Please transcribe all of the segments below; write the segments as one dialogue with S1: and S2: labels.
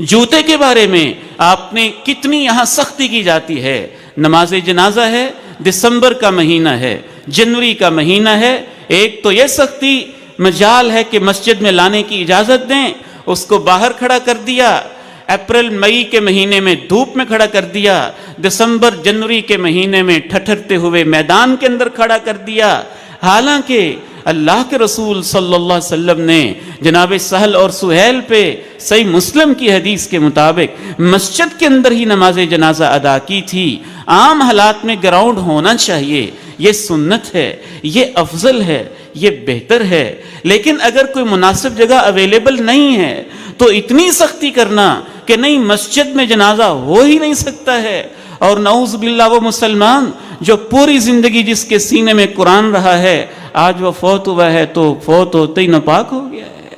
S1: جوتے کے بارے میں آپ نے کتنی یہاں سختی کی جاتی ہے. نماز جنازہ ہے، دسمبر کا مہینہ ہے، جنوری کا مہینہ ہے، ایک تو یہ سختی مجال ہے کہ مسجد میں لانے کی اجازت دیں، اس کو باہر کھڑا کر دیا. اپریل مئی کے مہینے میں دھوپ میں کھڑا کر دیا، دسمبر جنوری کے مہینے میں ٹھٹھرتے ہوئے میدان کے اندر کھڑا کر دیا. حالانکہ اللہ کے رسول صلی اللہ علیہ وسلم نے جناب سہل اور سہیل پہ صحیح مسلم کی حدیث کے مطابق مسجد کے اندر ہی نماز جنازہ ادا کی تھی. عام حالات میں گراؤنڈ ہونا چاہیے، یہ سنت ہے، یہ افضل ہے، یہ بہتر ہے. لیکن اگر کوئی مناسب جگہ اویلیبل نہیں ہے تو اتنی سختی کرنا کہ نہیں مسجد میں جنازہ ہو ہی نہیں سکتا ہے. اور نعوذ باللہ وہ مسلمان جو پوری زندگی جس کے سینے میں قرآن رہا ہے، آج وہ فوت ہوا ہے تو فوت ہوتے ہی ناپاک ہو گیا ہے،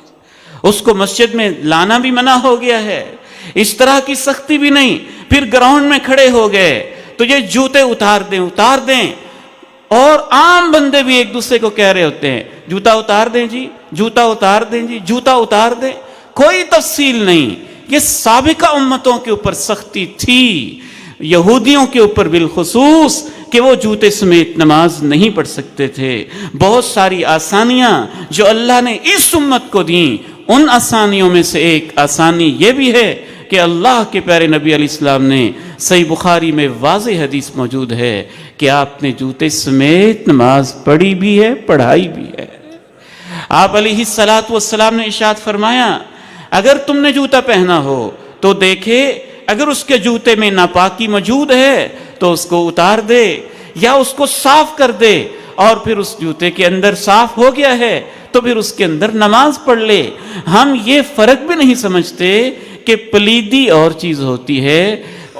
S1: اس کو مسجد میں لانا بھی منع ہو گیا ہے. اس طرح کی سختی بھی نہیں. پھر گراؤنڈ میں کھڑے ہو گئے تو یہ جوتے اتار دیں. اور عام بندے بھی ایک دوسرے کو کہہ رہے ہوتے ہیں جوتا اتار دیں جی، جوتا اتار دیں جی، جوتا اتار دیں. کوئی تفصیل نہیں. یہ سابقہ امتوں کے اوپر سختی تھی، یہودیوں کے اوپر بالخصوص، کہ وہ جوتے سمیت نماز نہیں پڑھ سکتے تھے. بہت ساری آسانیاں جو اللہ نے اس امت کو دیں، ان آسانیوں میں سے ایک آسانی یہ بھی ہے کہ اللہ کے پیارے نبی علیہ السلام نے صحیح بخاری میں واضح حدیث موجود ہے کہ آپ نے جوتے سمیت نماز پڑھی بھی ہے، پڑھائی بھی ہے. آپ علیہ السلام نے ارشاد فرمایا اگر تم نے جوتا پہنا ہو تو دیکھے اگر اس کے جوتے میں ناپاکی موجود ہے تو اس کو اتار دے یا اس کو صاف کر دے، اور پھر اس جوتے کے اندر صاف ہو گیا ہے تو پھر اس کے اندر نماز پڑھ لے. ہم یہ فرق بھی نہیں سمجھتے کہ پلیدی اور چیز ہوتی ہے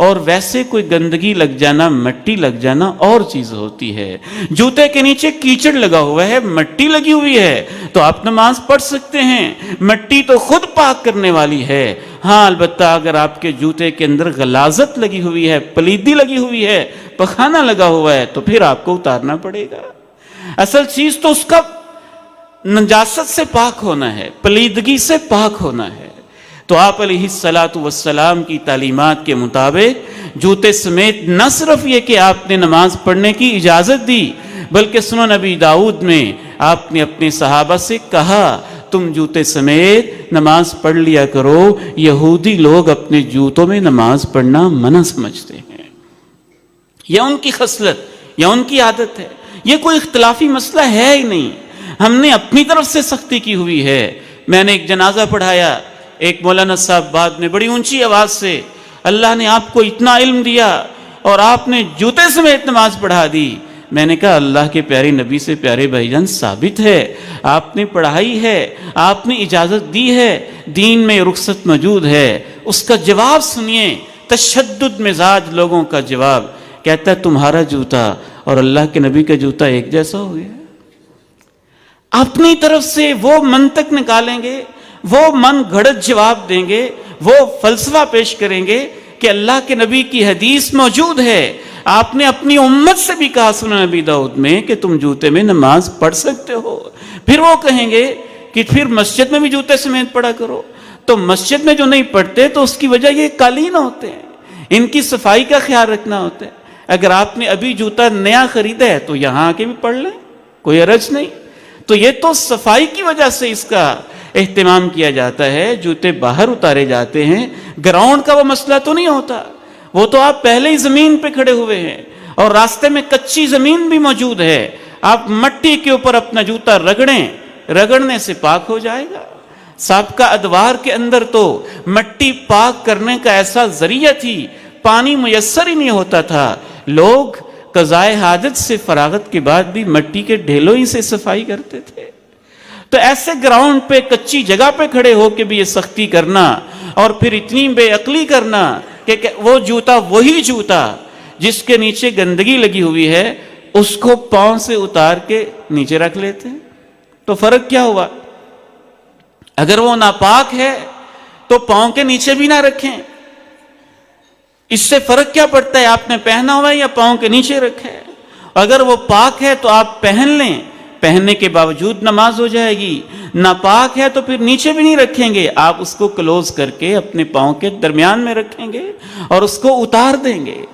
S1: اور ویسے کوئی گندگی لگ جانا، مٹی لگ جانا اور چیز ہوتی ہے. جوتے کے نیچے کیچڑ لگا ہوا ہے، مٹی لگی ہوئی ہے تو آپ نماز پڑھ سکتے ہیں. مٹی تو خود پاک کرنے والی ہے. ہاں البتہ اگر آپ کے جوتے کے اندر غلاظت لگی ہوئی ہے، پلیدی لگی ہوئی ہے، پخانہ لگا ہوا ہے تو پھر آپ کو اتارنا پڑے گا. اصل چیز تو اس کا نجاست سے پاک ہونا ہے، پلیدگی سے پاک ہونا ہے. تو آپ علیہ السلام کی تعلیمات کے مطابق جوتے سمیت نہ صرف یہ کہ آپ نے نماز پڑھنے کی اجازت دی، بلکہ سنن نبی داؤد میں آپ نے اپنے صحابہ سے کہا تم جوتے سمیت نماز پڑھ لیا کرو. یہودی لوگ اپنے جوتوں میں نماز پڑھنا منع سمجھتے ہیں، یہ ان کی خصلت یا ان کی عادت ہے. یہ کوئی اختلافی مسئلہ ہے ہی نہیں، ہم نے اپنی طرف سے سختی کی ہوئی ہے. میں نے ایک جنازہ پڑھایا، ایک مولانا صاحب بعد میں بڑی اونچی آواز سے اللہ نے آپ کو اتنا علم دیا اور آپ نے جوتے سمیت نماز پڑھا دی. میں نے کہا اللہ کے پیارے نبی سے پیارے بھائی جان ثابت ہے، آپ نے پڑھائی ہے، آپ نے اجازت دی ہے، دین میں رخصت موجود ہے. اس کا جواب سنیے، تشدد مزاج لوگوں کا جواب. کہتا ہے تمہارا جوتا اور اللہ کے نبی کا جوتا ایک جیسا ہو گیا. اپنی طرف سے وہ منطق نکالیں گے، وہ من گھڑت جواب دیں گے، وہ فلسفہ پیش کریں گے کہ اللہ کے نبی کی حدیث موجود ہے. آپ نے اپنی امت سے بھی کہا سنن نبی داؤد میں کہ تم جوتے میں نماز پڑھ سکتے ہو. پھر وہ کہیں گے کہ پھر مسجد میں بھی جوتے سمیت پڑھا کرو. تو مسجد میں جو نہیں پڑھتے تو اس کی وجہ یہ قالین ہوتے ہیں، ان کی صفائی کا خیال رکھنا ہوتا ہے. اگر آپ نے ابھی جوتا نیا خریدا ہے تو یہاں آ کے بھی پڑھ لیں، کوئی حرج نہیں. تو یہ تو صفائی کی وجہ سے اس کا اہتمام کیا جاتا ہے. جوتے باہر اتارے جاتے ہیں، گراؤنڈ کا وہ مسئلہ تو نہیں ہوتا. وہ تو آپ پہلے ہی زمین پہ کھڑے ہوئے ہیں اور راستے میں کچی زمین بھی موجود ہے، آپ مٹی کے اوپر اپنا جوتا رگڑیں، رگڑنے سے پاک ہو جائے گا. سابقہ ادوار کے اندر تو مٹی پاک کرنے کا ایسا ذریعہ تھی، پانی میسر ہی نہیں ہوتا تھا. لوگ قضائے حاجت سے فراغت کے بعد بھی مٹی کے ڈھیلوں ہی سے صفائی کرتے تھے. تو ایسے گراؤنڈ پہ کچی جگہ پہ کھڑے ہو کے بھی یہ سختی کرنا اور پھر اتنی بے عقلی کرنا کہ وہ جوتا وہی جوتا جس کے نیچے گندگی لگی ہوئی ہے اس کو پاؤں سے اتار کے نیچے رکھ لیتے ہیں. تو فرق کیا ہوا؟ اگر وہ ناپاک ہے تو پاؤں کے نیچے بھی نہ رکھیں. اس سے فرق کیا پڑتا ہے؟ آپ نے پہنا ہوا ہے یا پاؤں کے نیچے رکھے. اگر وہ پاک ہے تو آپ پہن لیں، پہننے کے باوجود نماز ہو جائے گی، ناپاک ہے تو پھر نیچے بھی نہیں رکھیں گے، آپ اس کو کلوز کر کے اپنے پاؤں کے درمیان میں رکھیں گے اور اس کو اتار دیں گے۔